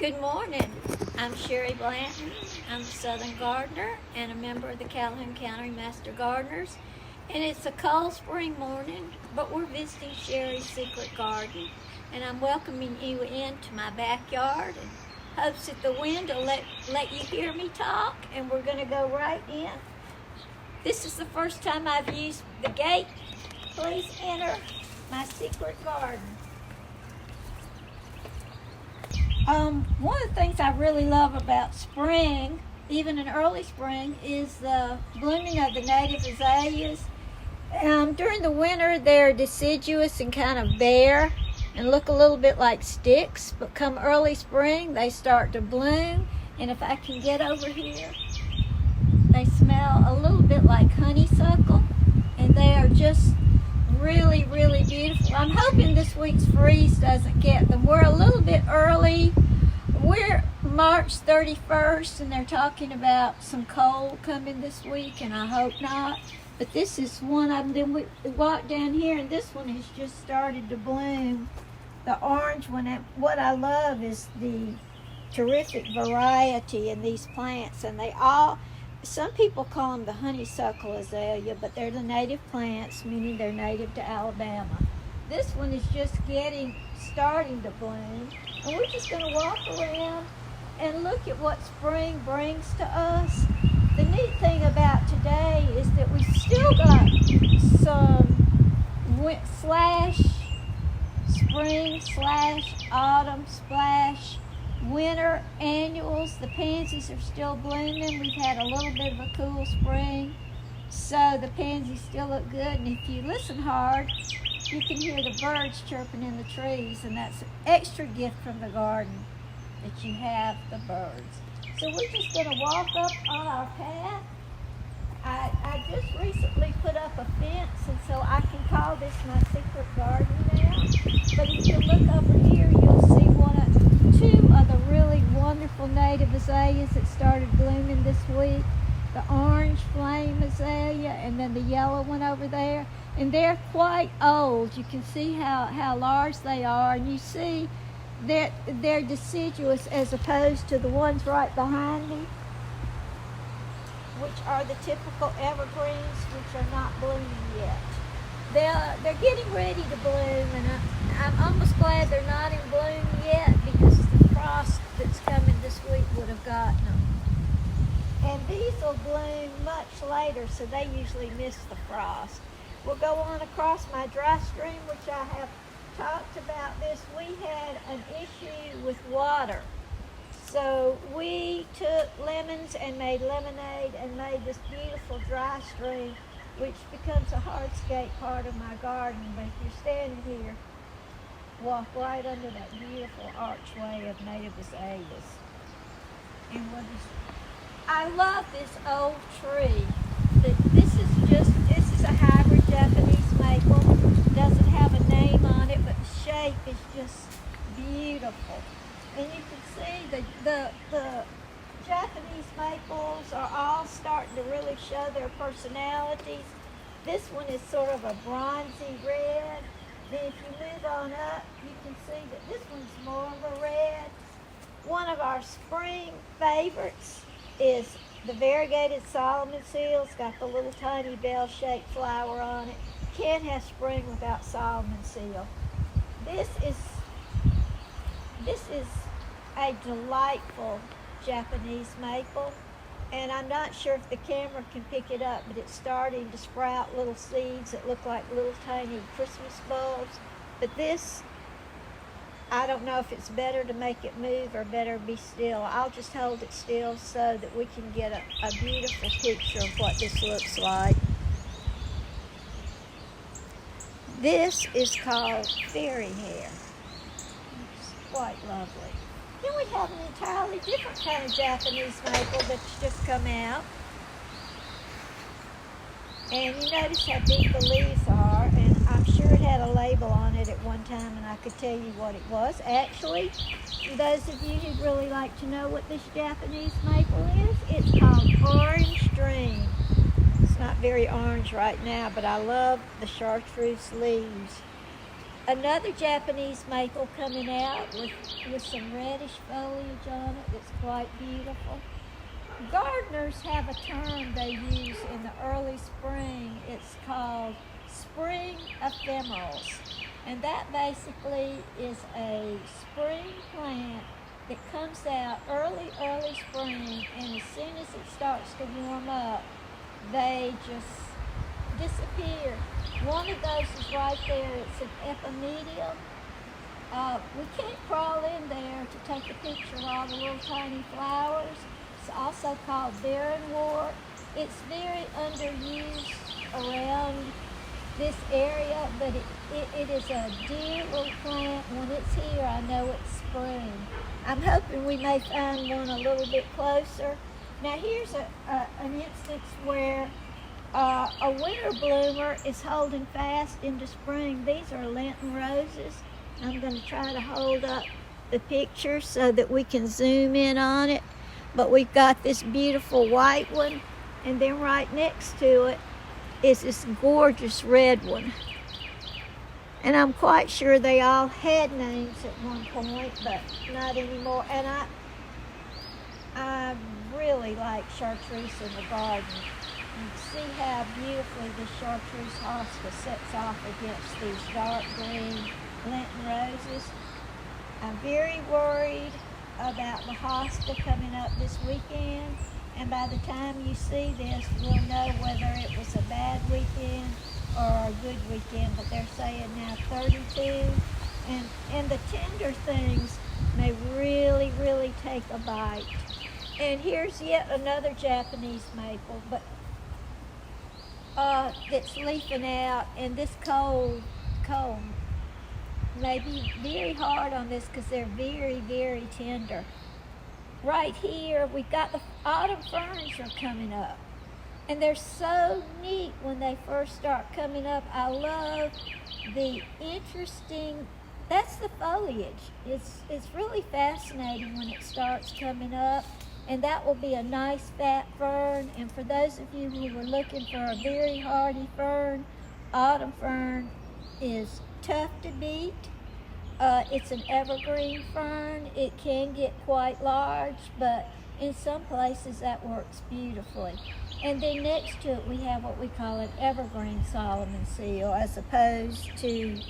Good morning. I'm Sherry Blanton. I'm a Southern Gardener and a member of the Calhoun County Master Gardeners. And it's a cold spring morning, but we're visiting Sherry's secret garden. And I'm welcoming you into my backyard and hopes that the wind will let you hear me talk. And we're going to go right in. This is the first time I've used the gate. Please enter my secret garden. One of the things I really love about spring, even in early spring, is the blooming of the native azaleas. During the winter, they're deciduous and kind of bare and look a little bit like sticks, but come early spring, they start to bloom. And if I can get over here, they smell a little bit like honeysuckle, and they are just really, really beautiful. I'm hoping this week's freeze doesn't get them. We're a little bit early. We're March 31st, and they're talking about some cold coming this week, and I hope not. But this is one of them. Then we walk down here, and this one has just started to bloom. The orange one. What I love is the terrific variety in these plants, and some people call them the honeysuckle azalea, but they're the native plants, meaning they're native to Alabama. This one is just starting to bloom, and we're just going to walk around and look at what spring brings to us. The neat thing about today is that we still got some spring/autumn winter annuals. The pansies are still blooming. We've had a little bit of a cool spring, so the pansies still look good. And if you listen hard, you can hear the birds chirping in the trees, and that's an extra gift from the garden that you have the birds. So we're just going to walk up on our path. I just recently put up a fence, and so I can call this my secret garden now. But if you look over here, you'll see two of the really wonderful native azaleas that started blooming this week. The orange flame azalea and then the yellow one over there. And they're quite old. You can see how large they are, and you see that they're deciduous as opposed to the ones right behind me, which are the typical evergreens, which are not blooming yet. They're getting ready to bloom, and I'm almost glad they're not in bloom yet, because the frost that's coming this week would have gotten them. And these will bloom much later, so they usually miss the frost. We'll go on across my dry stream, which I have talked about this. We had an issue with water. So we took lemons and made lemonade and made this beautiful dry stream, which becomes a hardscape part of my garden. But if you're standing here, walk right under that beautiful archway of native azaleas. And I love this old tree. This is a hybrid Japanese maple. It doesn't have a name on it, but the shape is just beautiful. And you can see the Japanese maples are all starting to really show their personalities. This one is sort of a bronzy red. Then if you move on up, you can see that this one's more of a red. One of our spring favorites is the variegated Solomon seal. It's got the little tiny bell-shaped flower on it. Can't have spring without Solomon seal. This is a delightful Japanese maple, and I'm not sure if the camera can pick it up, but it's starting to sprout little seeds that look like little tiny Christmas bulbs. But this, I don't know if it's better to make it move or better be still. I'll just hold it still so that we can get a beautiful picture of what this looks like. This is called fairy hair. It's quite lovely. Then we have an entirely different kind of Japanese maple that's just come out. And you notice how big the leaves are, and I'm sure it had a label on it at one time, and I could tell you what it was. Actually, for those of you who'd really like to know what this Japanese maple is, it's called Orange Dream. It's not very orange right now, but I love the chartreuse leaves. another Japanese maple coming out with some reddish foliage on it that's quite beautiful. Gardeners have a term they use in the early spring. It's called spring ephemerals. And that basically is a spring plant that comes out early spring, and as soon as it starts to warm up, they just disappear. One of those is right there. It's an epimedium. We can't crawl in there to take a picture of all the little tiny flowers. It's also called barrenwort. It's very underused around this area, but it is a dear little plant. When it's here, I know it's spring. I'm hoping we may find one a little bit closer. Now here's an instance where a winter bloomer is holding fast into spring. These are Blanton roses. I'm going to try to hold up the picture so that we can zoom in on it. But we've got this beautiful white one, and then right next to it is this gorgeous red one. And I'm quite sure they all had names at one point, but not anymore. And I really like chartreuse in the garden. You see how beautifully the chartreuse hosta sets off against these dark green Blanton roses. I'm very worried about the hosta coming up this weekend, and by the time you see this, we'll know whether it was a bad weekend or a good weekend. But they're saying now 32, and the tender things may really take a bite. And here's yet another Japanese maple, but that's leafing out, and this cold may be very hard on this because they're very tender. Right here, we've got the autumn ferns are coming up, and they're so neat when they first start coming up. I love the interesting, that's the foliage. It's really fascinating when it starts coming up. And that will be a nice fat fern. And for those of you who were looking for a very hardy fern, autumn fern is tough to beat. It's an evergreen fern. It can get quite large, but in some places that works beautifully. And then next to it we have what we call an evergreen Solomon seal, as opposed to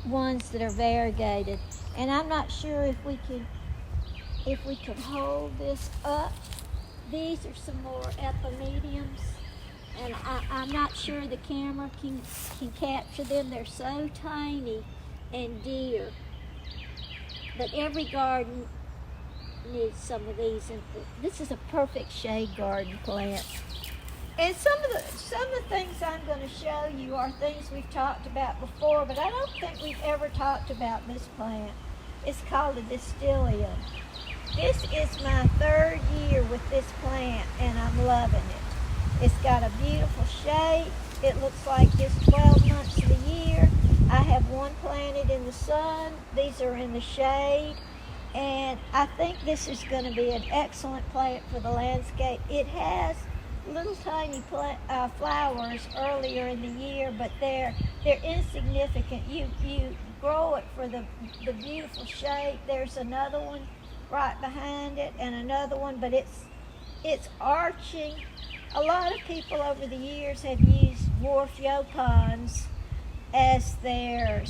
ones that are variegated. And I'm not sure if we could hold this up. These are some more epimediums, and I'm not sure the camera can capture them. They're so tiny and dear, but every garden needs some of these, and this is a perfect shade garden plant. And some of the things I'm going to show you are things we've talked about before, but I don't think we've ever talked about this plant. It's called a distilleum. This is my third year with this plant, and I'm loving it. It's got a beautiful shape. It looks like this 12 months of the year. I have one planted in the sun. These are in the shade. And I think this is going to be an excellent plant for the landscape. It has little tiny flowers earlier in the year, but they're insignificant. You grow it for the beautiful shape. There's another one right behind it, and another one, but it's arching. A lot of people over the years have used dwarf yopons as their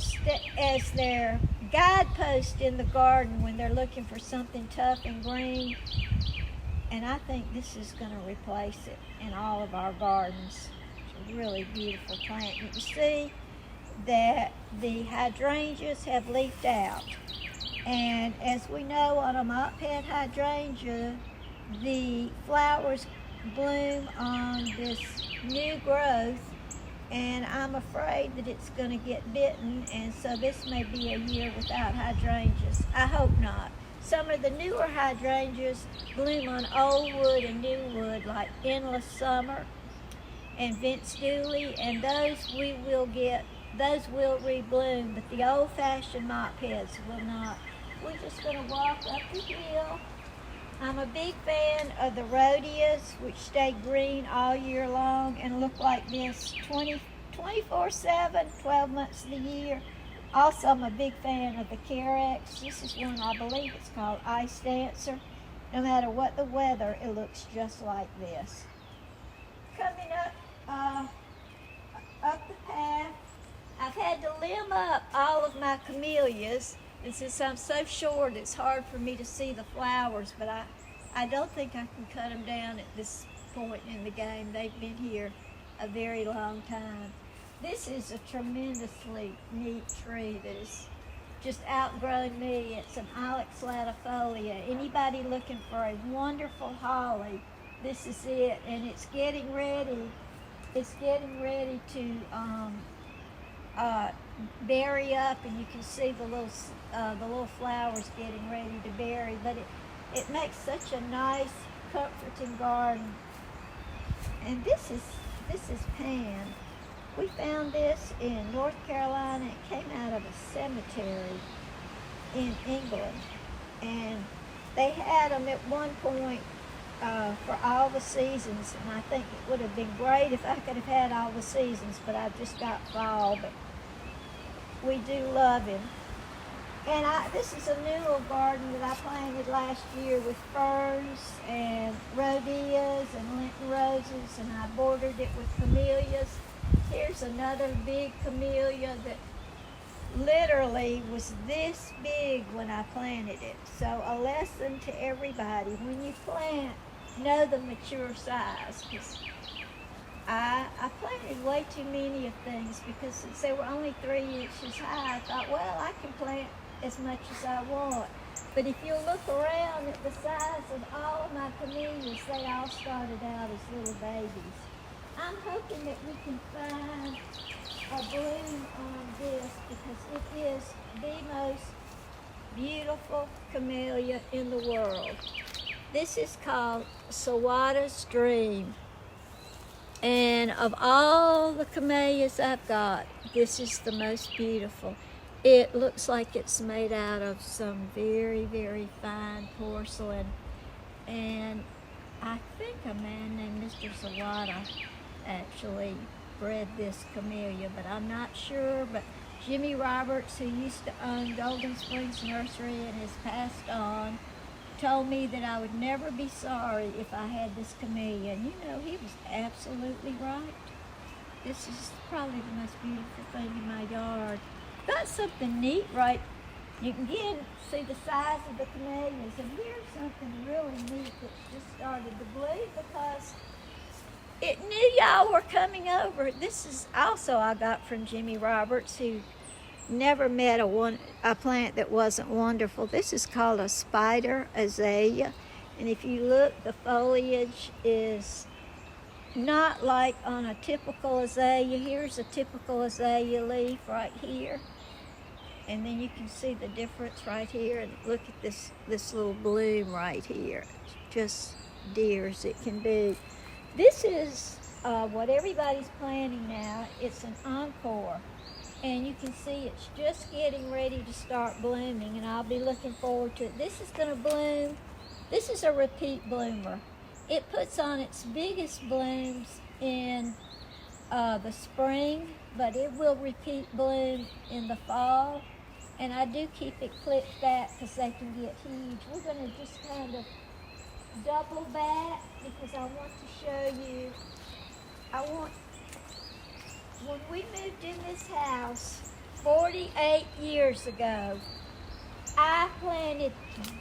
guidepost in the garden when they're looking for something tough and green. And I think this is going to replace it in all of our gardens. It's a really beautiful plant. You can see that the hydrangeas have leafed out. And as we know, on a mop-head hydrangea, the flowers bloom on this new growth, and I'm afraid that it's going to get bitten, and so this may be a year without hydrangeas. I hope not. Some of the newer hydrangeas bloom on old wood and new wood, like Endless Summer and Vince Dooley, and those will rebloom, but the old-fashioned mop-heads will not. We're just going to walk up the hill. I'm a big fan of the rhodias, which stay green all year long and look like this 24/7, 12 months of the year. Also, I'm a big fan of the Carex. This is one, I believe it's called Ice Dancer. No matter what the weather, it looks just like this. Coming up the path, I've had to limb up all of my camellias, and since I'm so short, it's hard for me to see the flowers, but I don't think I can cut them down at this point in the game. They've been here a very long time. This is a tremendously neat tree that has just outgrown me. It's an Ilex latifolia. Anybody looking for a wonderful holly, this is it, and it's getting ready. It's getting ready to berry up, and you can see the little flowers getting ready to berry. But it makes such a nice, comforting garden. And this is Pan. We found this in North Carolina. It came out of a cemetery in England, and they had them at one point for all the seasons, and I think it would have been great if I could have had all the seasons, but I've just got fall. But we do love him. And this is a new little garden that I planted last year with ferns and rhodeas and Lenten roses, and I bordered it with camellias. Here's another big camellia that literally was this big when I planted it. So a lesson to everybody: when you plant, know the mature size. Because I planted way too many of things, because since they were only 3 inches high, I thought, well, I can plant as much as I want. But if you look around at the size of all of my camellias, they all started out as little babies. I'm hoping that we can find a bloom on this, because it is the most beautiful camellia in the world. This is called Sawada's Dream. And of all the camellias I've got, this is the most beautiful. It looks like it's made out of some very, very fine porcelain. And I think a man named Mr. Sawada actually bred this camellia, but I'm not sure. But Jimmy Roberts, who used to own Golden Springs Nursery and has passed on, told me that I would never be sorry if I had this camellia. And you know, he was absolutely right. This is probably the most beautiful thing in my yard. Got something neat, right? You can see the size of the camellias, and here's something really neat that's just started to bloom, because it knew y'all were coming over. This is also I got from Jimmy Roberts, who never met a plant that wasn't wonderful. This is called a spider azalea, and if you look, the foliage is not like on a typical azalea. Here's a typical azalea leaf right here, and then you can see the difference right here. And look at this little bloom right here. It's just dear as it can be. This is what everybody's planting now. It's an encore, and you can see it's just getting ready to start blooming, and I'll be looking forward to it. This is going to bloom. This is a repeat bloomer. It puts on its biggest blooms in the spring, but it will repeat bloom in the fall. And I do keep it clipped back because they can get huge. We're going to just kind of double back, because I want to show you. When we moved in this house 48 years ago, I planted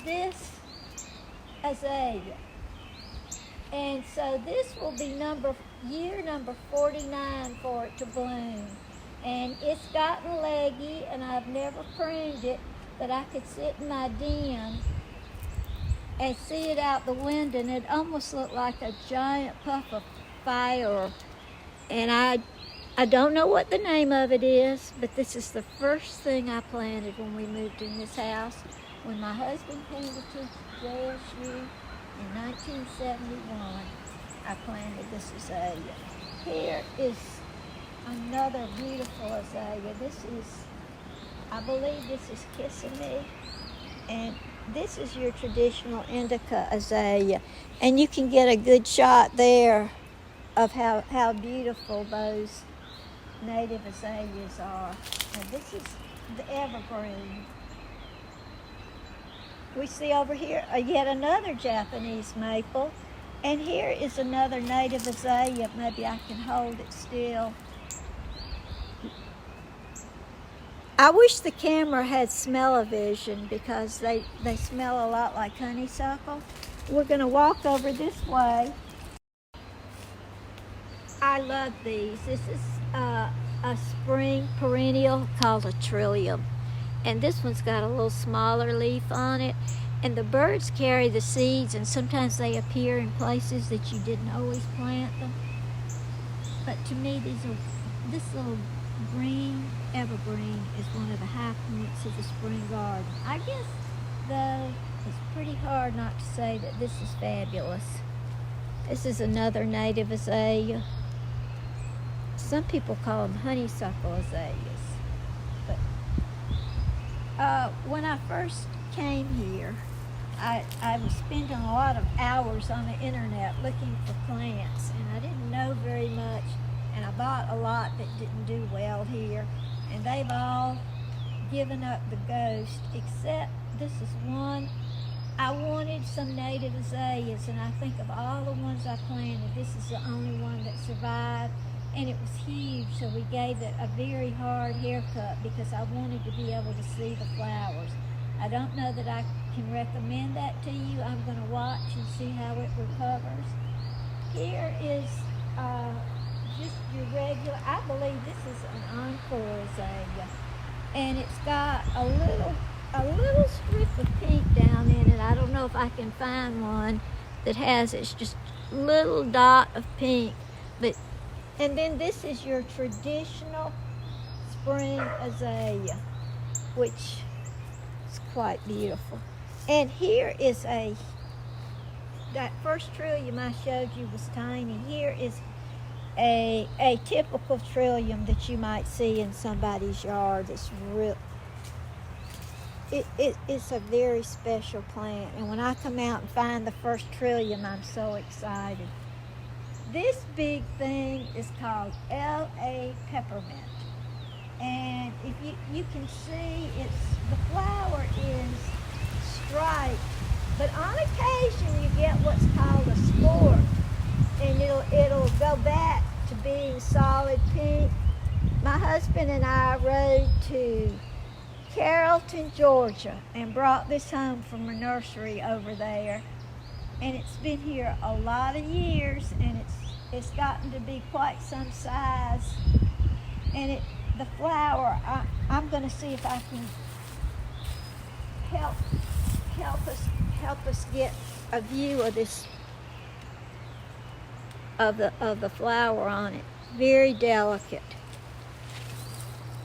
this azalea. And so this will be year number 49 for it to bloom. And it's gotten leggy, and I've never pruned it, but I could sit in my den and see it out the window, and it almost looked like a giant puff of fire. And I don't know what the name of it is, but this is the first thing I planted when we moved in this house. When my husband came to teach at JSU in 1971, I planted this azalea. Here is another beautiful azalea. I believe this is Kissing Me, and this is your traditional indica azalea. And you can get a good shot there of how beautiful those native azaleas are. And the evergreen. We see over here yet another Japanese maple. And here is another native azalea. Maybe I can hold it still. I wish the camera had smell-o-vision because they smell a lot like honeysuckle. We're going to walk over this way. I love these. This is a spring perennial called a trillium. And this one's got a little smaller leaf on it. And the birds carry the seeds, and sometimes they appear in places that you didn't always plant them. But to me, this little green evergreen is one of the high points of the spring garden. I guess, though, it's pretty hard not to say that this is fabulous. This is another native azalea. Some people call them honeysuckle azaleas. But when I first came here, I was spending a lot of hours on the internet looking for plants, and I didn't know very much, and I bought a lot that didn't do well here, and they've all given up the ghost, except this is one. I wanted some native azaleas, and I think of all the ones I planted, this is the only one that survived, and it was huge, so we gave it a very hard haircut because I wanted to be able to see the flowers. I don't know that I can recommend that to you. I'm going to watch and see how it recovers. Here is just your regular, I believe this is an encore azalea. And it's got a little strip of pink down in it. I don't know if I can find one that has it's just little dot of pink. And then this is your traditional spring azalea, which is quite beautiful. And here is that first trillium I showed you was tiny. Here is a typical trillium that you might see in somebody's yard. It's real. It's a very special plant. And when I come out and find the first trillium, I'm so excited. This big thing is called LA peppermint. And if you can see, the flower is striped, but on occasion you get what's called a sport, and it'll go back to being solid pink. My husband and I rode to Carrollton, Georgia, and brought this home from a nursery over there, and it's been here a lot of years, and it's gotten to be quite some size, and the flower, I'm going to see if I can help us get a view of this of the flower on it. Very delicate.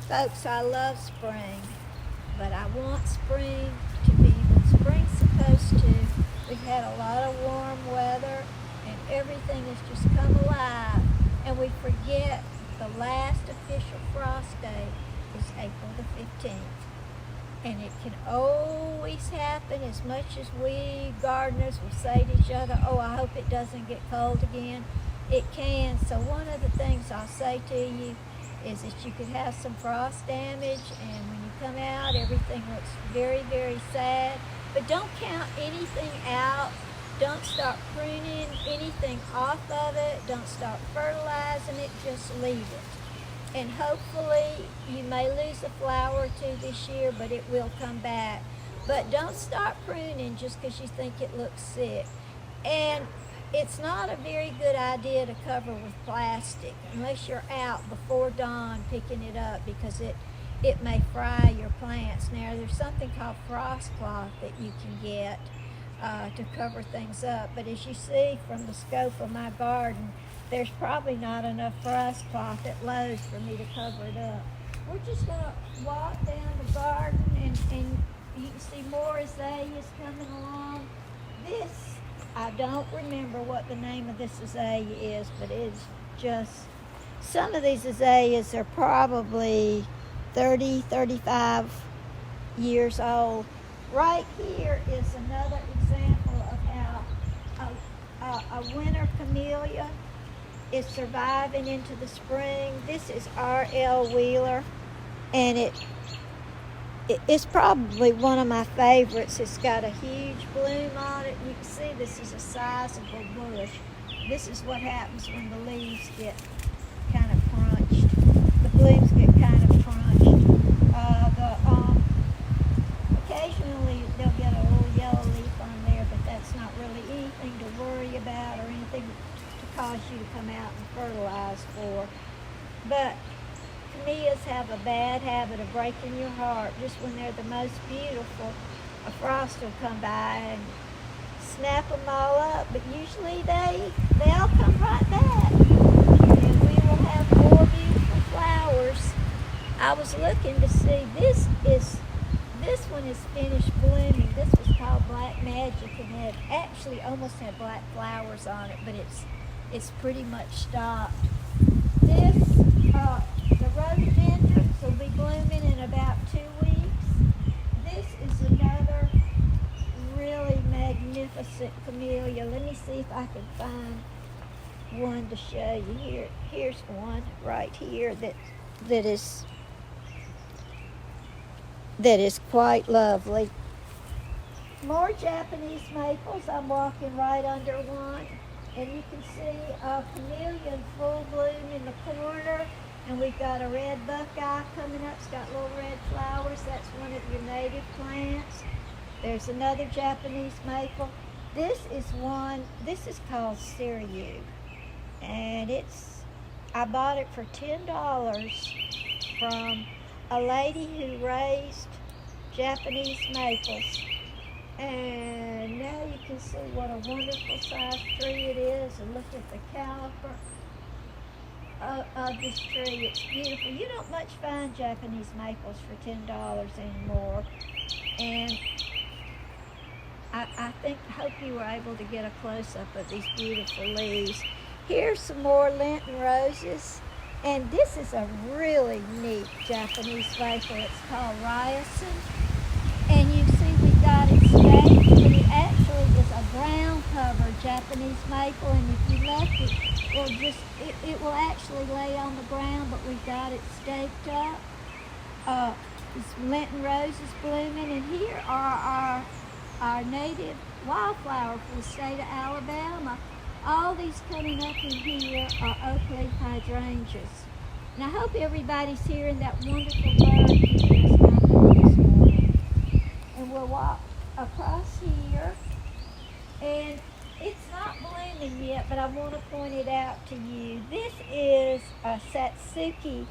Folks, I love spring, but I want spring to be what spring's supposed to. We've had a lot of warm weather, and everything has just come alive, and we forget the last official frost day is April the 15th. And it can always happen, as much as we gardeners will say to each other, oh, I hope it doesn't get cold again. It can. So one of the things I'll say to you is that you could have some frost damage, and when you come out, everything looks very, very sad. But don't count anything out. Don't start pruning anything off of it. Don't start fertilizing it. Just leave it. And hopefully you may lose a flower or two this year, but it will come back. But don't start pruning just because you think it looks sick. And it's not a very good idea to cover with plastic unless you're out before dawn picking it up, because it may fry your plants. Now, there's something called frost cloth that you can get to cover things up. But as you see from the scope of my garden, there's probably not enough frost cloth at Lowe's for me to cover it up. We're just going to walk down the garden, and you can see more azaleas coming along. This, I don't remember what the name of this azalea is, but it's just, some of these azaleas are probably 30, 35 years old. Right here is another example of how a winter camellia is surviving into the spring. This is R.L. Wheeler, and it's probably one of my favorites. It's got a huge bloom on it. You can see this is a sizable bush. This is what happens when the leaves get kind of crunched. The blooms get kind of crunched. Occasionally they'll get a little yellow leaf on there, but that's not really anything to worry about or anything to cause you to come out and fertilize for. But camellias have a bad habit of breaking your heart. Just when they're the most beautiful, a frost will come by and snap them all up, but usually they'll come right back, and we will have more beautiful flowers. I was looking to see, this one is finished blooming. This was called Black Magic, and it actually almost had black flowers on it, but it's pretty much stopped. The rhododendrons will be blooming in about 2 weeks. This is another really magnificent camellia. Let me see if I can find one to show you here. Here's one right here that is quite lovely. More Japanese maples. I'm walking right under one, and you can see a camellia in full bloom in the corner, and we've got a red buckeye coming up. It's got little red flowers. That's one of your native plants. There's another Japanese maple. This is called Siryu, and I bought it for $10 from a lady who raised Japanese maples. And now you can see what a wonderful sized tree it is, and look at the caliper of this tree. It's beautiful. You don't much find Japanese maples for $10 anymore. And I hope you were able to get a close-up of these beautiful leaves. Here's some more Blanton roses. And this is a really neat Japanese maple. It's called Ryerson. And you see we got it staked, but it actually is a ground cover Japanese maple. And if you left it, it will actually lay on the ground, but we've got it staked up. This Blanton roses blooming, and here are our native wildflower for the state of Alabama. All these coming up in here are oak leaf hydrangeas. And I hope everybody's hearing that wonderful bird keeping us company this morning. And we'll walk across here, and it's not blooming yet, but I want to point it out to you. This is a Satsuki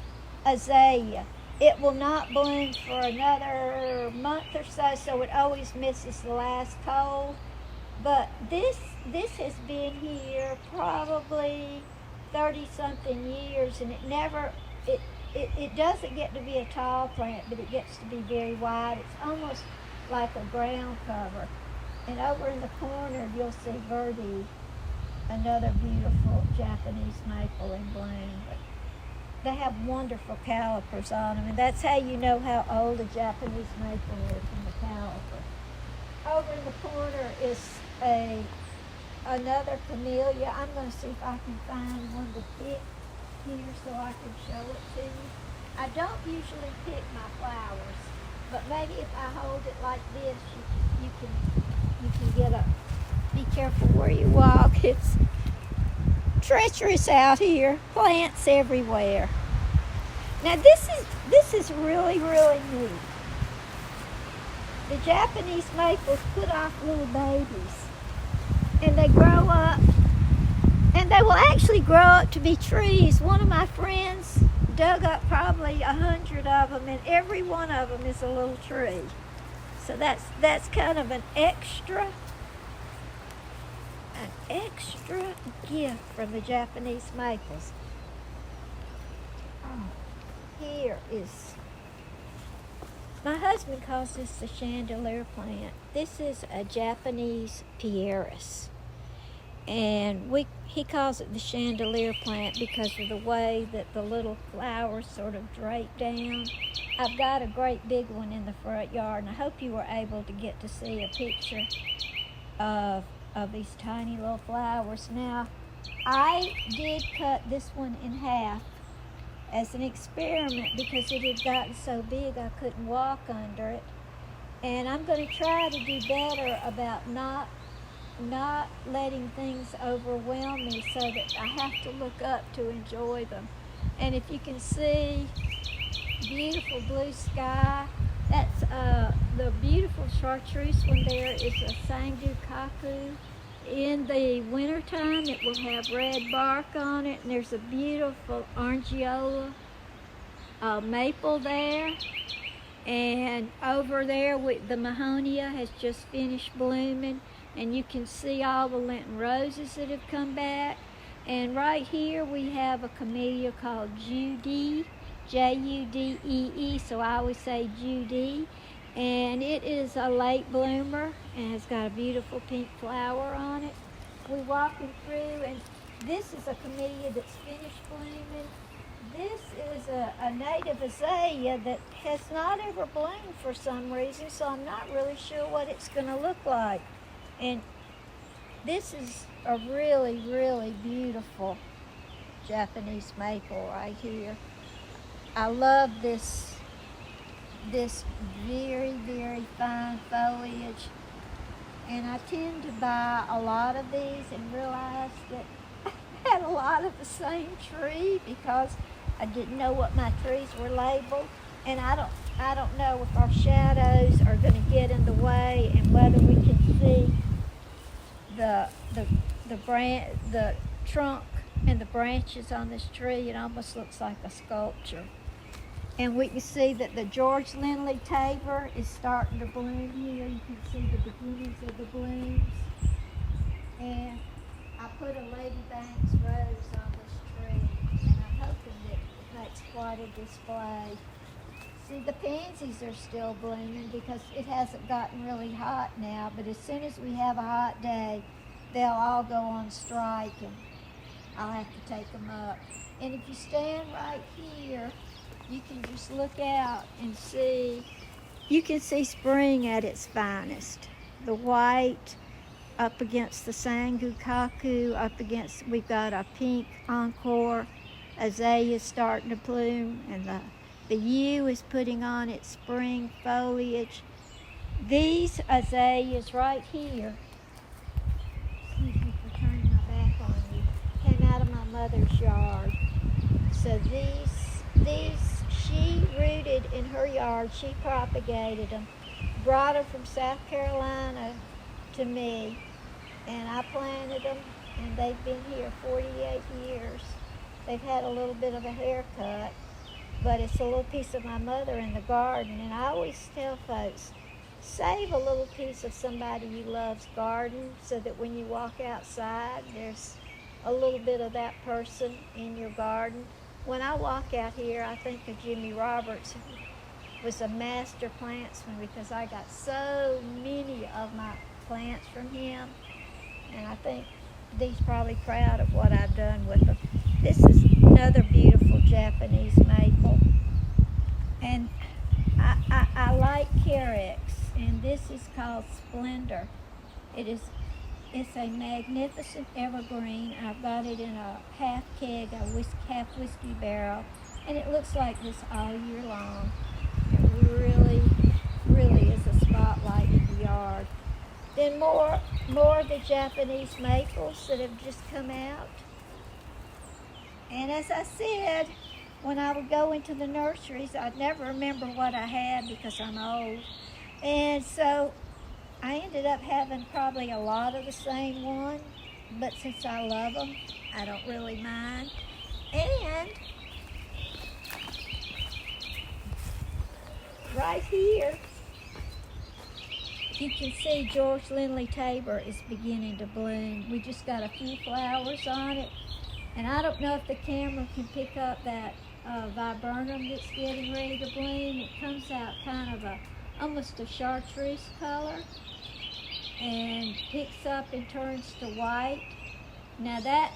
azalea. It will not bloom for another month or so it always misses the last cold. But this has been here probably 30-something years, and it doesn't get to be a tall plant, but it gets to be very wide. It's almost like a ground cover. And over in the corner, you'll see Verde, another beautiful Japanese maple in bloom. But they have wonderful calipers on them, and that's how you know how old a Japanese maple is in the caliper. Over in the corner is another camellia. I'm going to see if I can find one to pick here so I can show it to you. I don't usually pick my flowers, but maybe if I hold it like this, you can get up. Be careful where you walk. It's treacherous out here. Plants everywhere. Now this is really, really neat. The Japanese maples put off little babies, and they grow up, and they will actually grow up to be trees. One of my friends dug up probably 100 of them, and every one of them is a little tree. So that's kind of an extra gift from the Japanese maples. Here is, my husband calls this the chandelier plant. This is a Japanese pieris, and he calls it the chandelier plant because of the way that the little flowers sort of drape down. I've got a great big one in the front yard, and I hope you were able to get to see a picture of these tiny little flowers. Now, I did cut this one in half, as an experiment because it had gotten so big I couldn't walk under it. And I'm going to try to do better about not letting things overwhelm me so that I have to look up to enjoy them. And if you can see, beautiful blue sky. That's the beautiful chartreuse one there is a Anniston-Calhoun. In the wintertime, it will have red bark on it, and there's a beautiful Orangeola maple there. And over there, the Mahonia has just finished blooming, and you can see all the Lenten roses that have come back. And right here, we have a camellia called Judee, Judee, so I always say Judee. And it is a late bloomer and has got a beautiful pink flower on it. We're walking through, and this is a camellia that's finished blooming. This is a native azalea that has not ever bloomed for some reason, so I'm not really sure what it's going to look like. And this is a really, really beautiful Japanese maple right here. I love this very, very fine foliage. And I tend to buy a lot of these and realize that I had a lot of the same tree because I didn't know what my trees were labeled. And I don't know if our shadows are going to get in the way and whether we can see the trunk and the branches on this tree. It almost looks like a sculpture. And we can see that the George Lindley Tabor is starting to bloom here. You can see the beginnings of the blooms. And I put a Lady Banks rose on this tree, and I'm hoping that it makes quite a display. See, the pansies are still blooming because it hasn't gotten really hot now, but as soon as we have a hot day, they'll all go on strike, and I'll have to take them up. And if you stand right here, you can just look out and see, you can see spring at its finest. The white up against the Anniston-Calhoun, up against, we've got a pink encore azalea starting to bloom, and the yew is putting on its spring foliage. These azaleas right here, excuse me for turning my back on you, came out of my mother's yard. So these she rooted in her yard, she propagated them, brought them from South Carolina to me, and I planted them, and they've been here 48 years. They've had a little bit of a haircut, but it's a little piece of my mother in the garden, and I always tell folks, save a little piece of somebody you love's garden so that when you walk outside, there's a little bit of that person in your garden. When I walk out here, I think of Jimmy Roberts, who was a master plantsman because I got so many of my plants from him, and I think he's probably proud of what I've done with them. This is another beautiful Japanese maple, and I like Carex, and this is called Splendor. It's a magnificent evergreen. I've got it in a half keg, half whiskey barrel, and it looks like this all year long. It really, really is a spotlight in the yard. Then more of the Japanese maples that have just come out. And as I said, when I would go into the nurseries, I'd never remember what I had because I'm old. And so I ended up having probably a lot of the same one, but since I love them, I don't really mind. And right here, you can see George Lindley Tabor is beginning to bloom. We just got a few flowers on it, and I don't know if the camera can pick up that viburnum that's getting ready to bloom. It comes out kind of almost a chartreuse color, and picks up and turns to white. Now that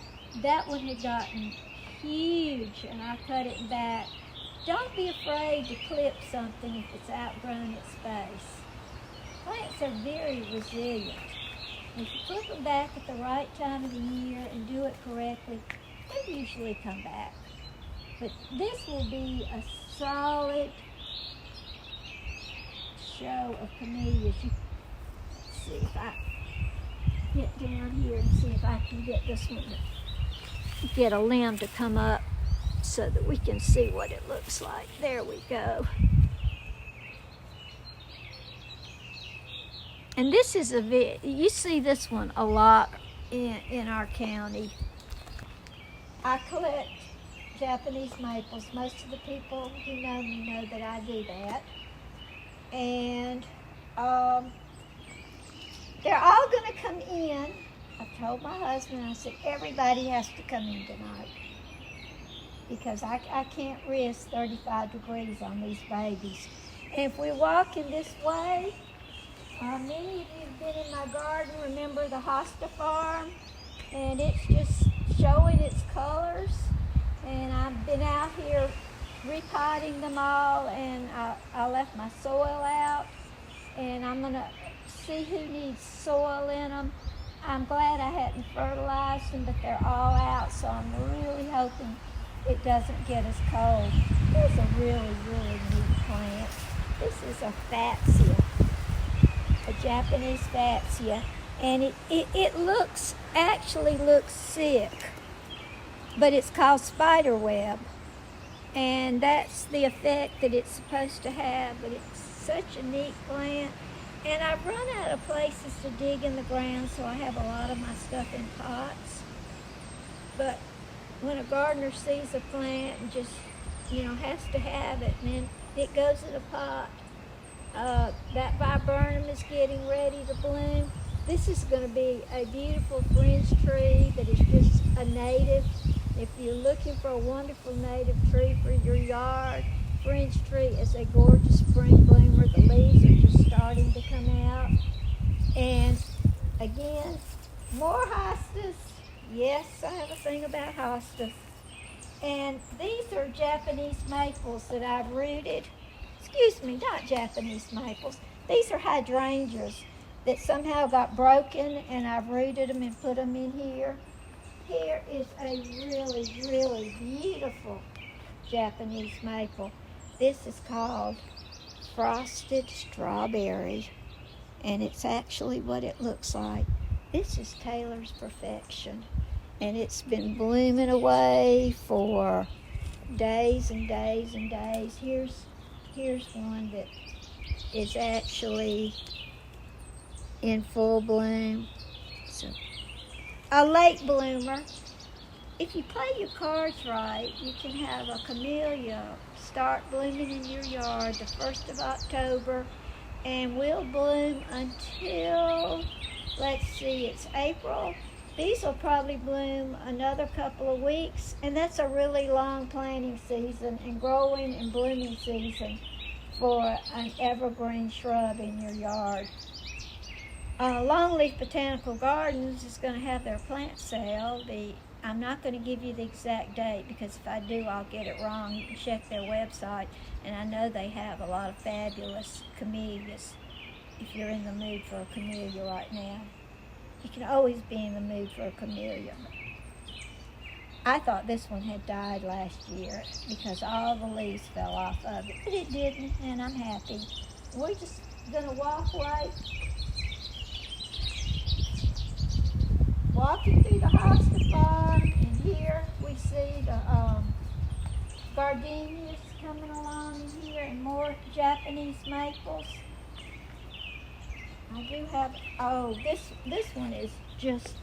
one had gotten huge, and I cut it back. Don't be afraid to clip something if it's outgrown its space. Plants are very resilient. If you clip them back at the right time of the year and do it correctly, they usually come back. But this will be a solid show of camellias. Let's see if I get down here and see if I can get this one to get a limb to come up so that we can see what it looks like. There we go. And this is you see this one a lot in our county. I collect Japanese maples. Most of the people who know me know that I do that. And they're all going to come in. I told my husband, I said, everybody has to come in tonight because I can't risk 35 degrees on these babies. And if we're walking this way, many of you have been in my garden, remember the hosta farm, and it's just showing its colors. And I've been out here repotting them all, and I left my soil out, and I'm gonna see who needs soil in them. I'm glad I hadn't fertilized them, but they're all out, so I'm really hoping it doesn't get as cold. Here's a really, really neat plant. This is a fatsia, a Japanese fatsia, and it actually looks sick, but it's called spider web, and that's the effect that it's supposed to have. But it's such a neat plant, and I've run out of places to dig in the ground, so I have a lot of my stuff in pots. But when a gardener sees a plant and just has to have it, and then it goes in a pot. That viburnum is getting ready to bloom. This is going to be a beautiful fringe tree that is just a native. If you're looking for a wonderful native tree for your yard, fringe tree is a gorgeous spring bloomer. The leaves are just starting to come out. And again, more hostas. Yes, I have a thing about hostas. And these are Japanese maples that I've rooted. Excuse me, not Japanese maples. These are hydrangeas that somehow got broken, and I've rooted them and put them in here. Here is a really, really beautiful Japanese maple. This is called frosted strawberry, and it's actually what it looks like. This is Taylor's Perfection, and it's been blooming away for days and days and days. Here's one that is actually in full bloom. So, a late bloomer. If you play your cards right, you can have a camellia start blooming in your yard the 1st of October, and will bloom until, let's see, it's April. These will probably bloom another couple of weeks, and that's a really long planting season and growing and blooming season for an evergreen shrub in your yard. Longleaf Botanical Gardens is going to have their plant sale. I'm not going to give you the exact date, because if I do, I'll get it wrong. You can check their website, and I know they have a lot of fabulous camellias if you're in the mood for a camellia right now. You can always be in the mood for a camellia. I thought this one had died last year because all the leaves fell off of it, but it didn't, and I'm happy. We're just going to walking through the hosta farm, and here we see the gardenias coming along in here, and more Japanese maples. I do have, this one is just,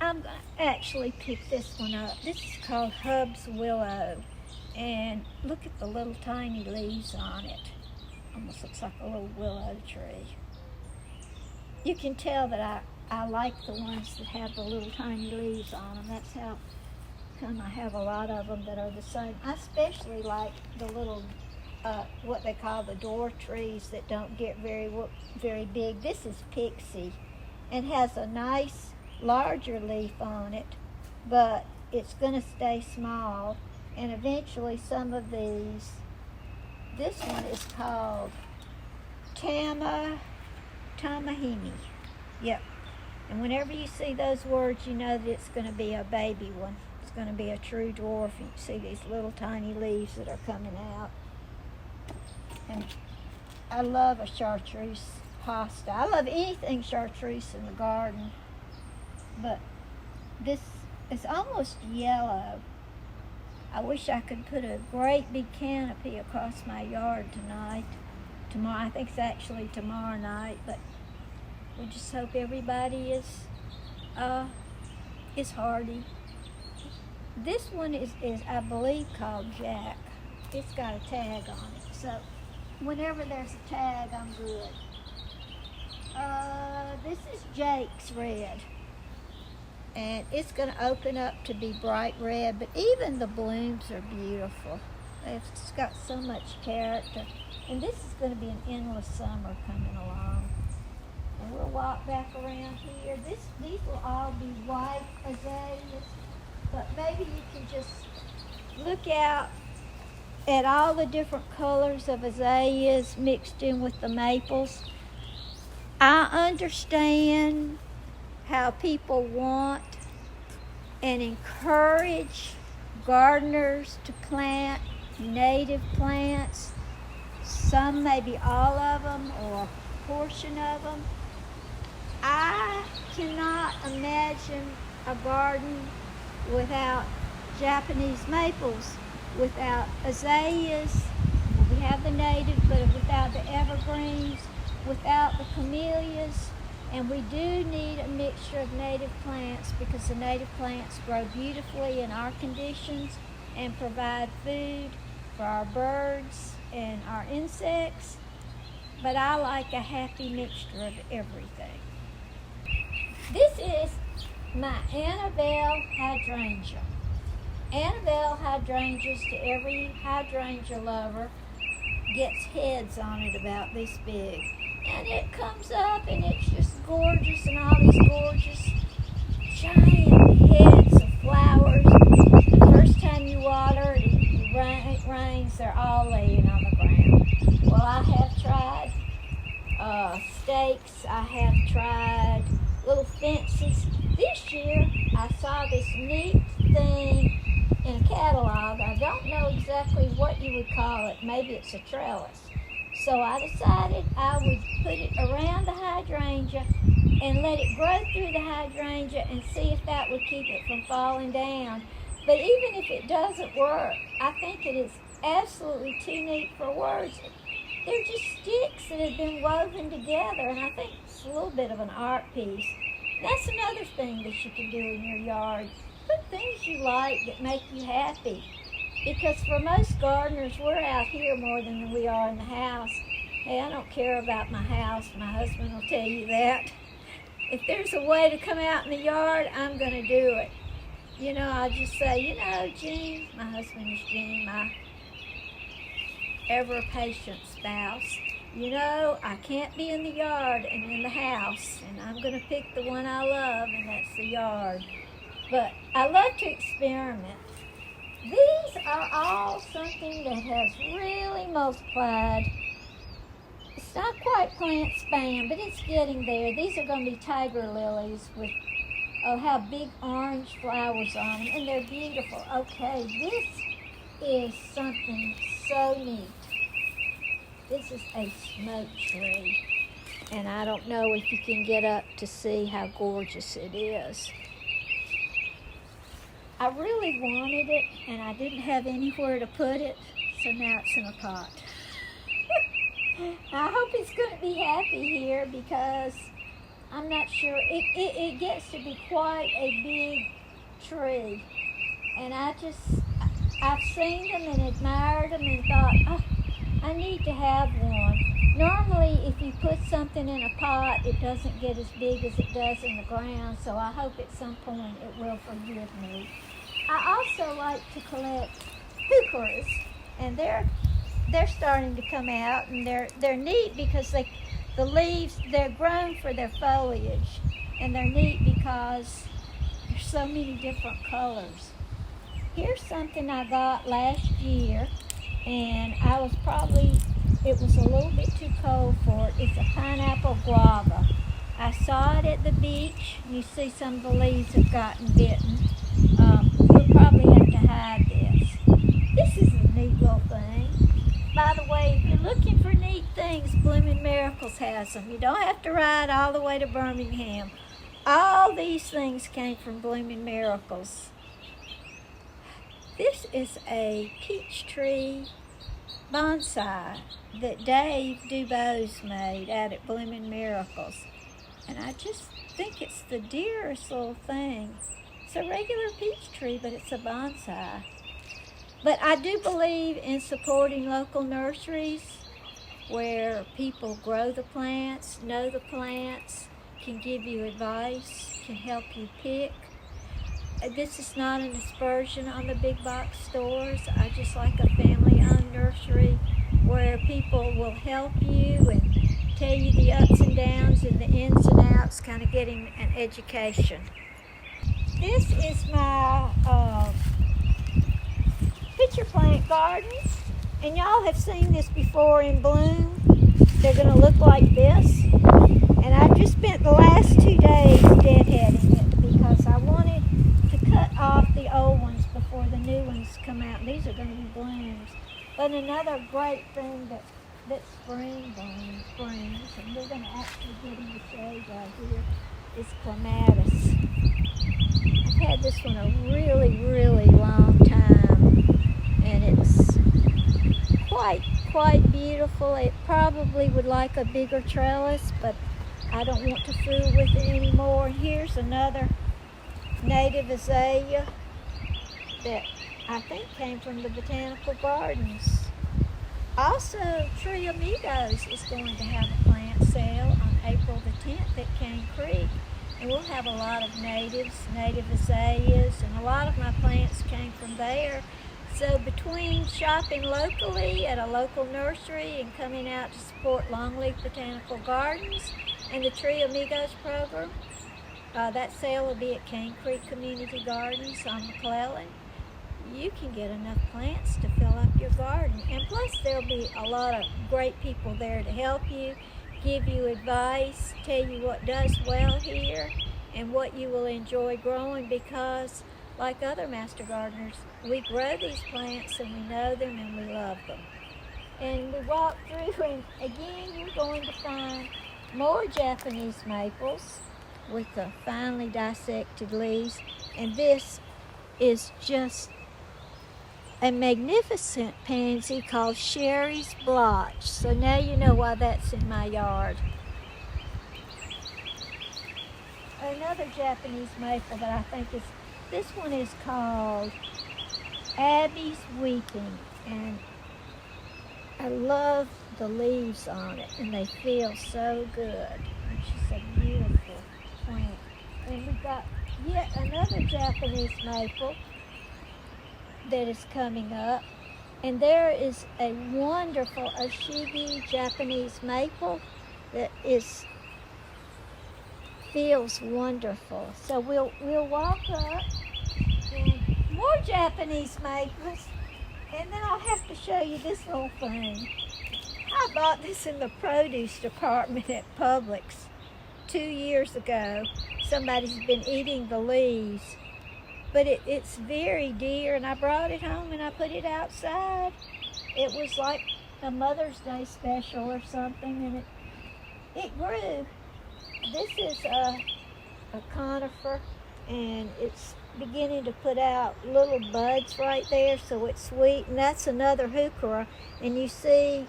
I'm going to actually pick this one up. This is called Hub's Willow, and look at the little tiny leaves on it. Almost looks like a little willow tree. You can tell that I like the ones that have the little tiny leaves on them. That's how come I have a lot of them that are the same. I especially like the little, what they call the dwarf trees that don't get very big. This is Pixie, and has a nice larger leaf on it, but it's going to stay small, and eventually some of these, this one is called Tamahimi. Yep. And whenever you see those words, you know that it's going to be a baby one. It's going to be a true dwarf. You can see these little tiny leaves that are coming out. And I love a chartreuse hosta. I love anything chartreuse in the garden. But this is almost yellow. I wish I could put a great big canopy across my yard tomorrow. I think it's actually tomorrow night, but we just hope everybody is hardy. This one is I believe called Jack. It's got a tag on it, so whenever there's a tag, I'm good. This is Jake's red, and it's going to open up to be bright red, but even the blooms are beautiful. It's got so much character, and this is going to be an endless summer coming along. And we'll walk back around here. These will all be white azaleas, but maybe you can just look out at all the different colors of azaleas mixed in with the maples. I understand how people want and encourage gardeners to plant native plants, some maybe all of them or a portion of them. I cannot imagine a garden without Japanese maples, without azaleas. We have the native, but without the evergreens, without the camellias. And we do need a mixture of native plants because the native plants grow beautifully in our conditions and provide food for our birds and our insects. But I like a happy mixture of everything. This is my Annabelle hydrangea. Annabelle hydrangeas, to every hydrangea lover, gets heads on it about this big. And it comes up and it's just gorgeous, and all these gorgeous giant heads of flowers. The first time you water it, it rains, they're all laying on the ground. Well, I have tried stakes, I have tried little fences. This year I saw this neat thing in a catalog. I don't know exactly what you would call it. Maybe it's a trellis. So I decided I would put it around the hydrangea and let it grow through the hydrangea and see if that would keep it from falling down. But even if it doesn't work, I think it is absolutely too neat for words. They're just sticks that have been woven together, and I think it's a little bit of an art piece. That's another thing that you can do in your yard. Put things you like that make you happy. Because for most gardeners, we're out here more than we are in the house. Hey, I don't care about my house. My husband will tell you that. If there's a way to come out in the yard, I'm going to do it. You know, I'll just say, Jean, my husband is Jean, my ever-patient spouse. I can't be in the yard and in the house, and I'm going to pick the one I love, and that's the yard. But I love to experiment. These are all something that has really multiplied. It's not quite plant span, but it's getting there. These are going to be tiger lilies with, how big orange flowers on them, and they're beautiful. Okay, this is something so neat. This is a smoke tree, and I don't know if you can get up to see how gorgeous it is. I really wanted it, and I didn't have anywhere to put it, so now it's in a pot. I hope it's going to be happy here because I'm not sure. It gets to be quite a big tree, and I've seen them and admired them and thought, I need to have one. Normally, if you put something in a pot, it doesn't get as big as it does in the ground, so I hope at some point it will forgive me. I also like to collect heucheras, and they're starting to come out, and they're neat because the leaves, they're grown for their foliage, and they're neat because there's so many different colors. Here's something I got last year, and it was a little bit too cold for it. It's a pineapple guava. I saw it at the beach. You see some of the leaves have gotten bitten. You'll probably hide this. This is a neat little thing. By the way, if you're looking for neat things, Blooming Miracles has them. You don't have to ride all the way to Birmingham. All these things came from Blooming Miracles. This is a peach tree bonsai that Dave Dubose made out at Blooming Miracles. And I just think it's the dearest little thing. It's a regular peach tree, but it's a bonsai. But I do believe in supporting local nurseries where people grow the plants, know the plants, can give you advice, can help you pick. This is not an aspersion on the big box stores. I just like a family-owned nursery where people will help you and tell you the ups and downs and the ins and outs, kind of getting an education. This is my pitcher plant gardens, and y'all have seen this before in bloom. They're going to look like this, and I just spent the last 2 days deadheading it because I wanted to cut off the old ones before the new ones come out. These are going to be blooms. But another great thing that spring brings, and we're going to actually get in the shade right here, is clematis. I've had this one a really, really long time, and it's quite beautiful. It probably would like a bigger trellis, but I don't want to fool with it anymore. Here's another native azalea that I think came from the botanical gardens. Also, Tree Amigos is going to have a plant sale on April the 10th at Cane Creek. And we'll have a lot of native azaleas, and a lot of my plants came from there. So between shopping locally at a local nursery and coming out to support Longleaf Botanical Gardens and the Tree Amigos program, that sale will be at Cane Creek Community Gardens on McClellan. You can get enough plants to fill up your garden. And plus there'll be a lot of great people there to help you, give you advice, tell you what does well here and what you will enjoy growing, because like other master gardeners, we grow these plants and we know them and we love them. And we walk through, and again you're going to find more Japanese maples with the finely dissected leaves, and this is just a magnificent pansy called Sherry's Blotch. So now you know why that's in my yard. Another Japanese maple that I think is, this one is called Abby's Weeping, and I love the leaves on it, and they feel so good. It's just a beautiful plant. And we've got yet another Japanese maple that is coming up, and there is a wonderful Oshigi Japanese maple that feels wonderful. So we'll walk up, and more Japanese maples, and then I'll have to show you this little thing. I bought this in the produce department at Publix 2 years ago. Somebody's been eating the leaves, but it's very dear, and I brought it home and I put it outside. It was like a Mother's Day special or something, and it grew. This is a conifer, and it's beginning to put out little buds right there, so it's sweet. And that's another heuchera, and you see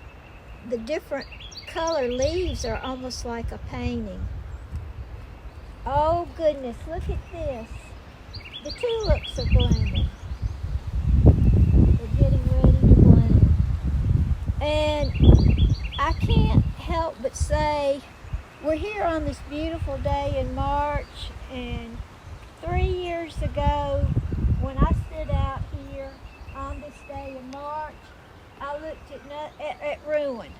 the different color leaves are almost like a painting. Oh goodness, look at this. The tulips are blooming. They're getting ready to bloom. And I can't help but say, we're here on this beautiful day in March, and 3 years ago, when I stood out here on this day in March, I looked at ruin.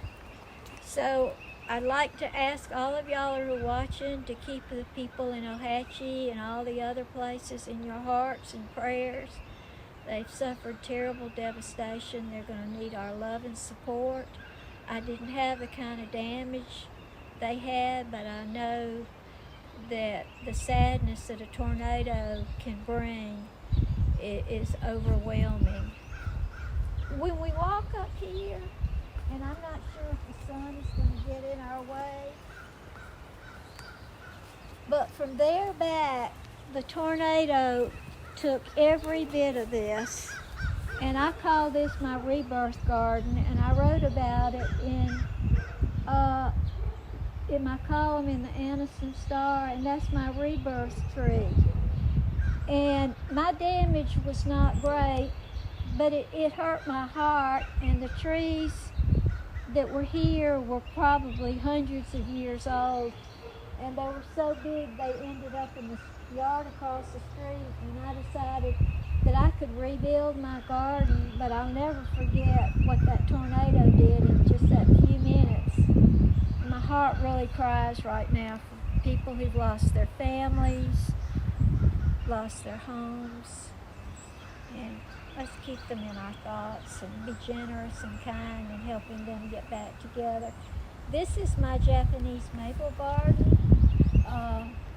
So I'd like to ask all of y'all who are watching to keep the people in Ohatchee and all the other places in your hearts and prayers. They've suffered terrible devastation. They're going to need our love and support. I didn't have the kind of damage they had, but I know that the sadness that a tornado can bring is overwhelming. When we walk up here, and I'm not sure if the sun is going to get in our way, but from there back, the tornado took every bit of this, and I call this my rebirth garden, and I wrote about it in my column in the Anniston-Star, and that's my rebirth tree. And my damage was not great, but it hurt my heart, and the trees that were here were probably hundreds of years old, and they were so big they ended up in the yard across the street, and I decided that I could rebuild my garden, but I'll never forget what that tornado did in just that few minutes. My heart really cries right now for people who've lost their families, lost their homes, and let's keep them in our thoughts and be generous and kind in helping them get back together. This is my Japanese maple garden.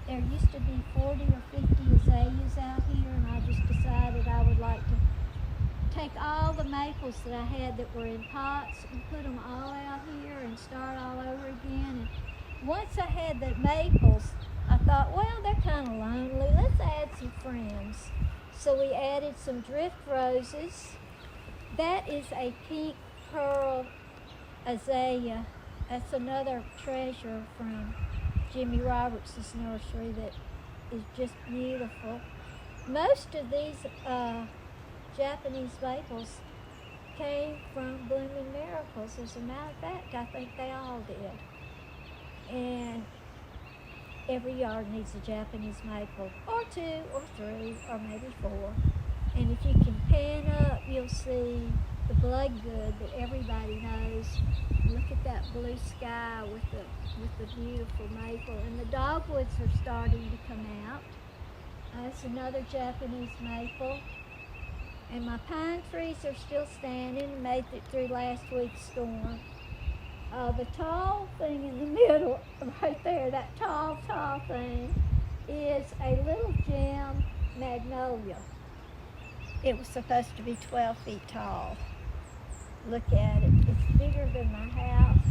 There used to be 40 or 50 azaleas out here, and I just decided I would like to take all the maples that I had that were in pots and put them all out here and start all over again. And once I had the maples, I thought, well, they're kind of lonely. Let's add some friends. So we added some drift roses. That is a pink pearl azalea. That's another treasure from Jimmy Roberts' nursery that is just beautiful. Most of these Japanese maples came from Blooming Miracles. As a matter of fact, I think they all did. And every yard needs a Japanese maple, or 2 or 3 or maybe 4. And if you can pan up, you'll see the bloodgood that everybody knows. Look at that blue sky with the beautiful maple. And the dogwoods are starting to come out. That's another Japanese maple. And my pine trees are still standing, made it through last week's storm. The tall thing in the middle, right there, that tall thing, is a little gem magnolia. It was supposed to be 12 feet tall. Look at it. It's bigger than my house.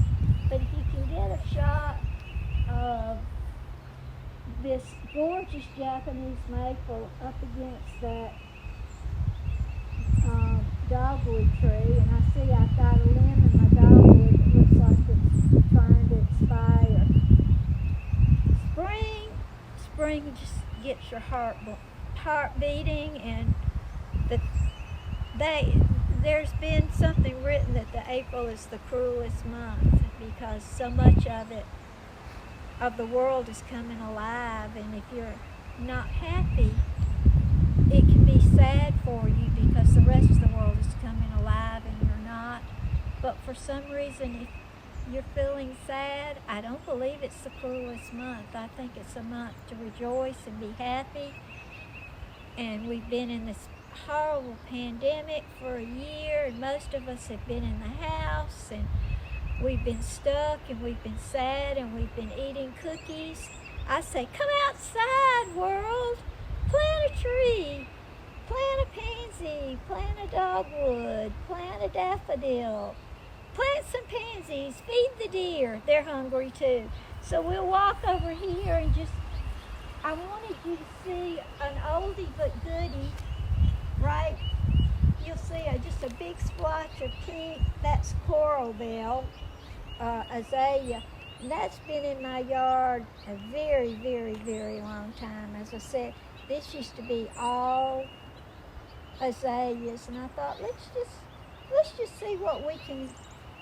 But if you can get a shot of this gorgeous Japanese maple up against that dogwood tree, and I see I've got a limb in my dogwood that looks like it's trying to expire. Spring just gets your heart beating, and there's been something written that the April is the cruelest month because so much of the world is coming alive, and if you're not happy, it can be sad for you because the rest of the world is coming alive and you're not. But for some reason, if you're feeling sad, I don't believe it's the cruelest month. I think it's a month to rejoice and be happy. And we've been in this horrible pandemic for a year, and most of us have been in the house, and we've been stuck, and we've been sad, and we've been eating cookies. I say, come outside, world. Plant a tree, plant a pansy, plant a dogwood, plant a daffodil, plant some pansies, feed the deer. They're hungry too. So we'll walk over here and I wanted you to see an oldie but goodie, right? You'll see just a big splotch of pink. That's coral bell azalea. And that's been in my yard a very, very, very long time. As I said, this used to be all azaleas, and I thought, let's just see what we can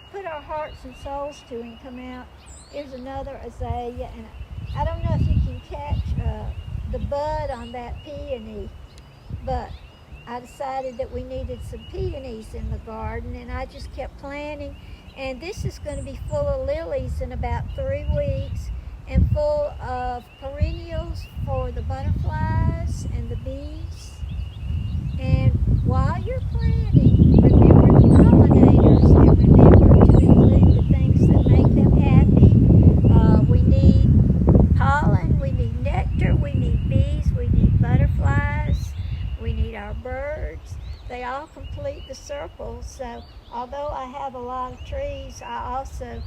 put our hearts and souls to and come out. Here's another azalea, and I don't know if you can catch the bud on that peony, but I decided that we needed some peonies in the garden, and I just kept planting. And this is going to be full of lilies in about 3 weeks, and full of perennials for the butterflies and the bees. And while you're planting, remember the pollinators and remember to include the things that make them happy. We need pollen, we need nectar, we need bees, we need butterflies, we need our birds. the circle. So although I have a lot of trees, I also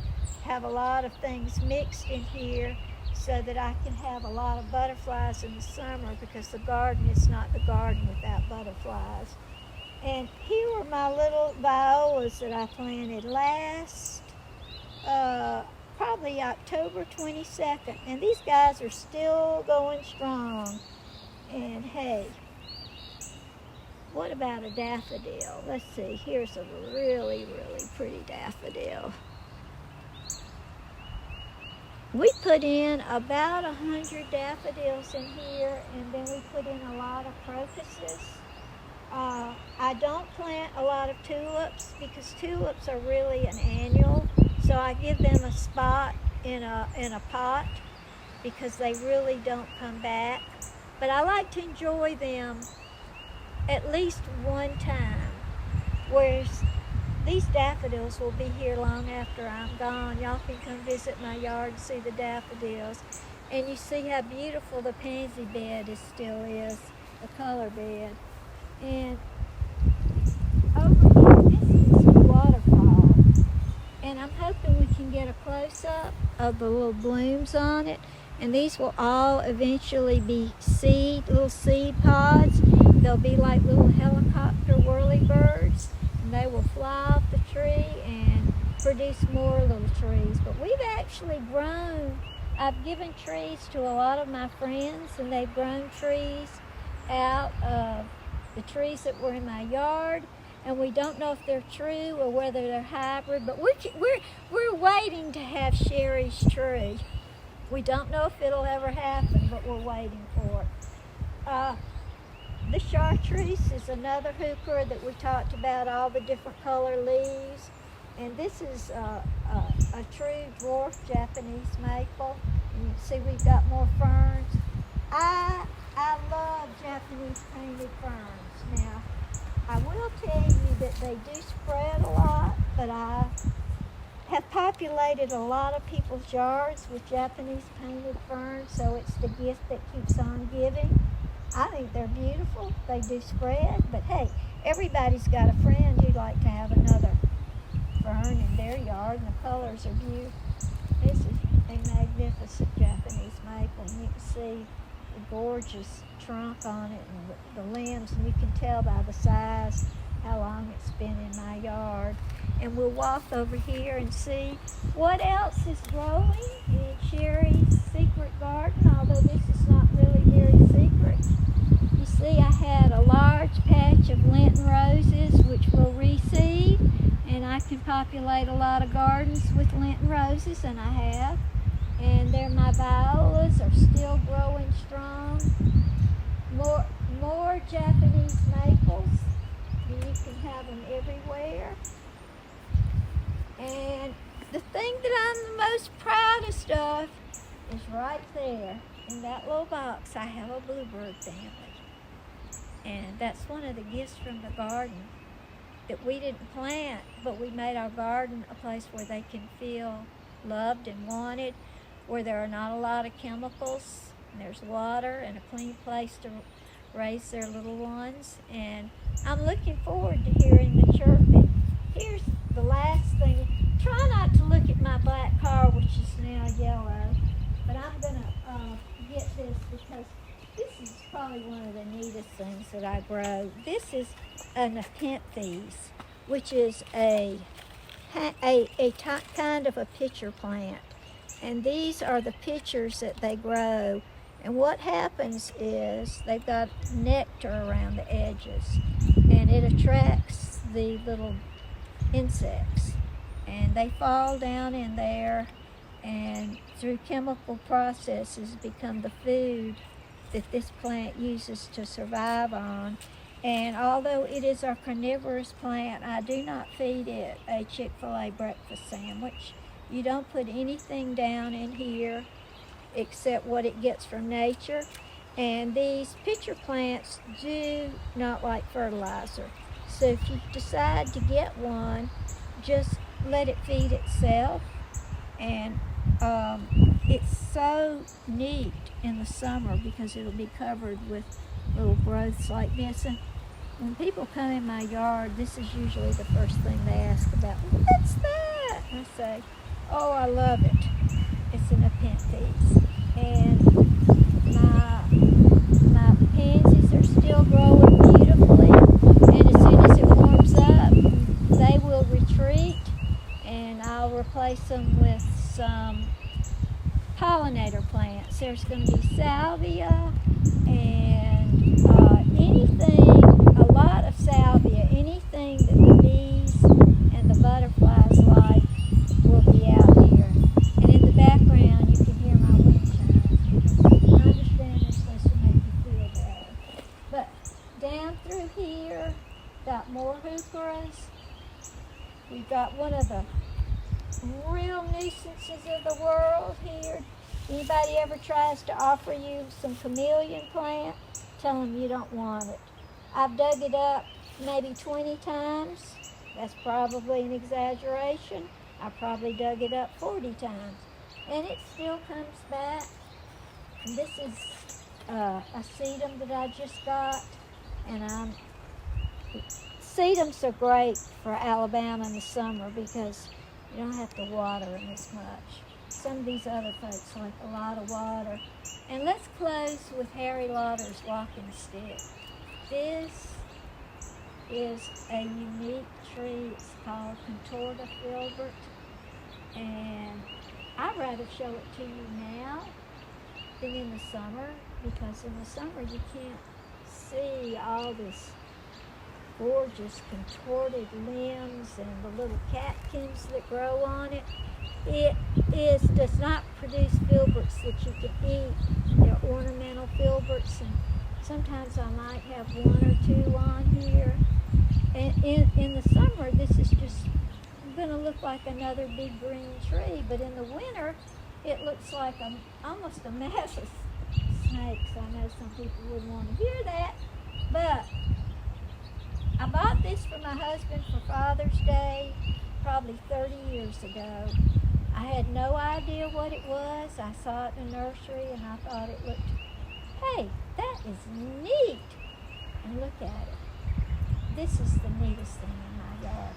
have a lot of things mixed in here so that I can have a lot of butterflies in the summer, because the garden is not the garden without butterflies. And here are my little violas that I planted last, probably October 22nd. And these guys are still going strong. And hey, what about a daffodil? Let's see, here's a really, really pretty daffodil. We put in about 100 daffodils in here, and then we put in a lot of crocuses. I don't plant a lot of tulips because tulips are really an annual, so I give them a spot in a pot because they really don't come back. But I like to enjoy them at least one time, whereas these daffodils will be here long after I'm gone. Y'all can come visit my yard and see the daffodils. And you see how beautiful the pansy bed still is, the color bed. And over here, this is a waterfall. And I'm hoping we can get a close-up of the little blooms on it. And these will all eventually be little seed pods. They'll be like little helicopter whirlybirds. They will fly off the tree and produce more little trees. But we've actually grown, I've given trees to a lot of my friends, and they've grown trees out of the trees that were in my yard. And we don't know if they're true or whether they're hybrid, but we're waiting to have Sherry's tree. We don't know if it'll ever happen, but we're waiting for it. The chartreuse is another hooper that we talked about, all the different color leaves. And this is a true dwarf Japanese maple. And you can see we've got more ferns. I love Japanese painted ferns. Now, I will tell you that they do spread a lot, but I have populated a lot of people's yards with Japanese painted ferns, so it's the gift that keeps on giving. I think they're beautiful. They do spread, but hey, everybody's got a friend who'd like to have another fern in their yard, and the colors are beautiful. This is a magnificent Japanese maple, and you can see the gorgeous trunk on it and the limbs, and you can tell by the size how long it's been in my yard. And we'll walk over here and see what else is growing in Sherry's secret garden, although this is not really very secret. You see, I had a large patch of Blanton roses, which will reseed, and I can populate a lot of gardens with Blanton roses, and I have. And there, my violas are still growing strong. More Japanese maples. You can have them everywhere. And the thing that I'm the most proudest of is right there in that little box. I have a bluebird family. And that's one of the gifts from the garden that we didn't plant, but we made our garden a place where they can feel loved and wanted, where there are not a lot of chemicals, and there's water and a clean place to raise their little ones. And I'm looking forward to hearing the chirping. Here's the last thing. Try not to look at my black car, which is now yellow, but I'm going to get this because this is probably one of the neatest things that I grow. This is a nepenthes, which is a kind of a pitcher plant. And these are the pitchers that they grow. And what happens is they've got nectar around the edges, and it attracts the little insects. And they fall down in there, and through chemical processes become the food that this plant uses to survive on. And although it is a carnivorous plant, I do not feed it a Chick-fil-A breakfast sandwich. You don't put anything down in here except what it gets from nature. And these pitcher plants do not like fertilizer. So if you decide to get one, just let it feed itself. And it's so neat in the summer because it'll be covered with little growths like this. And when people come in my yard, this is usually the first thing they ask about. What's that? I say, oh, I love it. It's an nepenthes. And my pansies are still growing beautifully. And as soon as it warms up, they will retreat. And I'll replace them with some pollinator plants. There's going to be salvia and a lot of salvia. Anything that the bees and the butterflies like will be out here. And in the background, you can hear my wind chimes. I understand they're supposed to make you feel better. But down through here, got more heucheras. We've got one of the real nuisances of the world here. Anybody ever tries to offer you some chameleon plant, tell them you don't want it. I've dug it up maybe 20 times. That's probably an exaggeration. I probably dug it up 40 times. And it still comes back. And this is a sedum that I just got. And sedums are great for Alabama in the summer because you don't have to water them as much. Some of these other folks like a lot of water. And let's close with Harry Lauder's walking stick. This is a unique tree. It's called Contorta filbert. And I'd rather show it to you now than in the summer, because in the summer you can't see all this gorgeous contorted limbs and the little catkins that grow on it. It does not produce filberts that you can eat. They're ornamental filberts, and sometimes I might have one or two on here. And in the summer, this is just going to look like another big green tree, but in the winter, it looks like almost a mass of snakes. I know some people wouldn't want to hear that, but I bought this for my husband for Father's Day probably 30 years ago. I had no idea what it was. I saw it in the nursery and I thought it looked, hey, that is neat. And look at it. This is the neatest thing in my yard.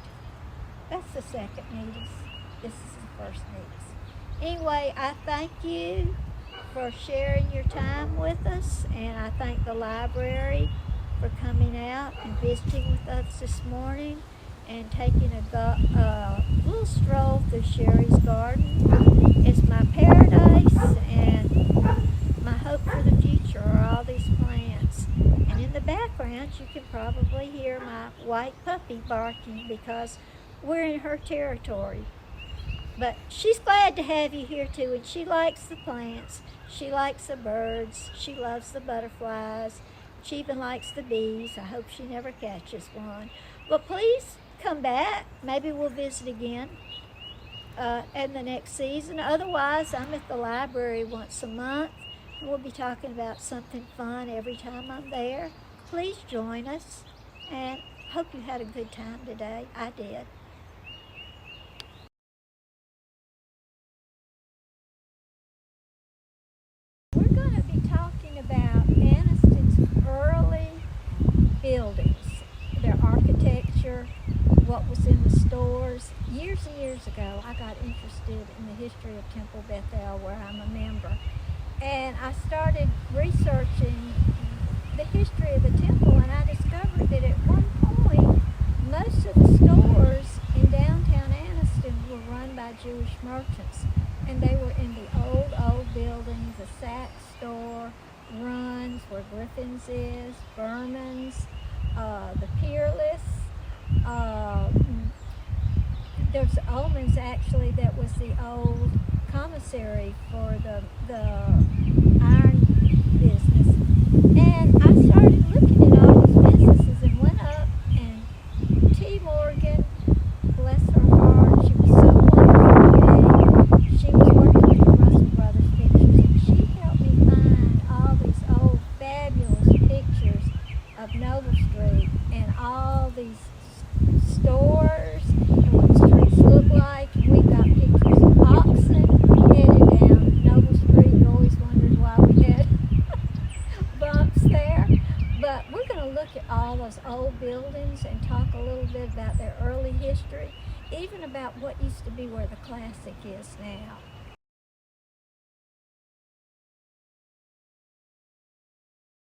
That's the second neatest. This is the first neatest. Anyway, I thank you for sharing your time with us, and I thank the library for coming out and visiting with us this morning and taking a little stroll through Sherry's garden. It's my paradise, and my hope for the future are all these plants. And in the background, you can probably hear my white puppy barking because we're in her territory. But she's glad to have you here too, and she likes the plants. She likes the birds. She loves the butterflies. She even likes the bees. I hope she never catches one. But please come back. Maybe we'll visit again in the next season. Otherwise, I'm at the library once a month, and we'll be talking about something fun every time I'm there. Please join us, and hope you had a good time today. I did. We're going to be talking about Anniston's early buildings, their architecture, what was in the stores. Years and years ago, I got interested in the history of Temple Bethel, where I'm a member. And I started researching the history of the temple, and I discovered that at one point, most of the stores in downtown Anniston were run by Jewish merchants. And they were in the old buildings, the Saks store, Runs, where Griffin's is, Berman's, the Peerless. There's Ullman's, actually, that was the old commissary for the iron business. And I started looking at all these businesses and went up, and T. Morgan, bless her heart, she was so wonderful today. She was working with the Russell Brothers pictures, and she helped me find all these old fabulous pictures of Noble Street and all these stores and what the streets look like. We got pictures of oxen headed down Noble Street. You always wondered why we had bumps there. history, even about what used to be where the Classic is now.